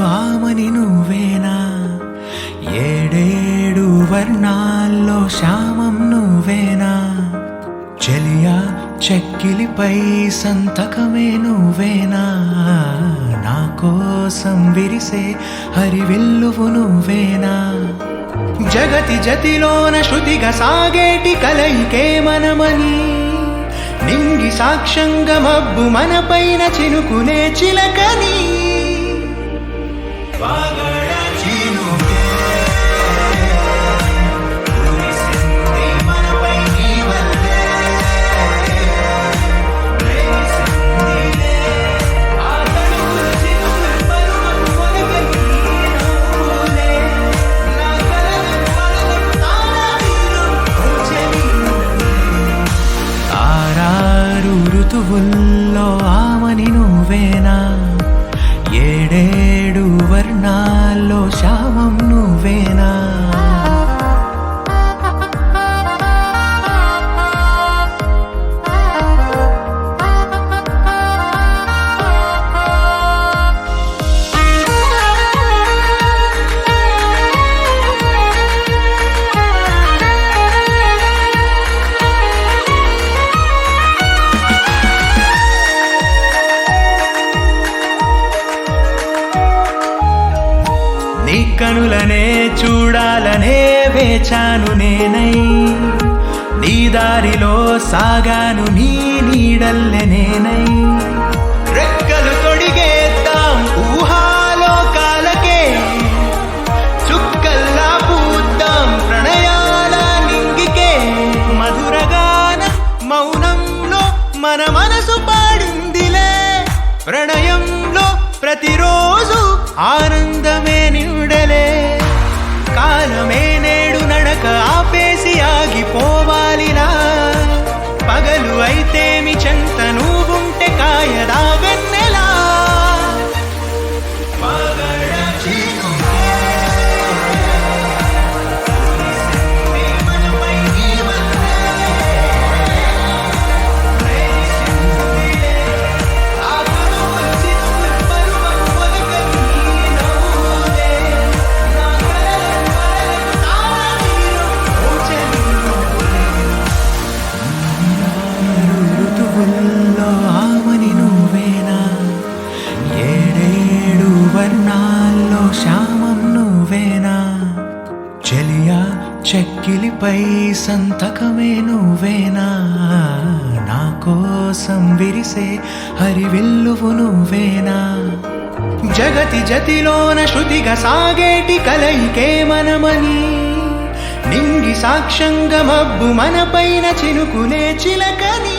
ఆమని నువ్వేనా, ఏడేడు వర్ణాల్లో శ్యామం నువ్వేనా, చెలియా చెక్కిలిపై సంతకమే నువ్వేనా, నా కోసం విరిసే హరివిల్లువు నువ్వేనా, జగతి జతిలోన శృతిగా సాగేటి కలయికే మనమని, నింగి సాక్ష్యంగా మబ్బు మన పైన చినుకునే చిలకని, ఋతువుల్లో ఆమని నువ్వేనా, ఏడేడు వర్ణాల్లో శ్యామం నువ్వేనా. నీ కనులనే చూడాలనే వేచాను నేనై, నీ దారిలో సాగాను నీ నీడల్లె నేనై, రెక్కలు తొడిగేద్దాం ఊహాలోకాలకే, చుక్కల్లా పూద్దాం ప్రణయాల నింగికే, మధురగాన మౌనంలో మన మనసు పాడిందిలే, ప్రణయంలో ప్రతిరోజు ఆనందమే నిండలే, కాలమే నేడు నడక ఆపేసి ఆగిపోవాలిలా, పగలు అయితేమి చెంత నువ్వుంటే కాయదా వెన్నెలా. వర్ణాల్లో శ్యామం నువ్వేనా, చెలియా చెక్కిలిపై సంతకమే నువ్వేనా, నా కోసం విరిసే హరివిల్లువు నువ్వేనా, జగతి జతిలోన శృతిగా సాగేటి కలయికే మనమని, నింగి సాక్ష్యంగా మబ్బు మన పైన చినుకునే చిలకని.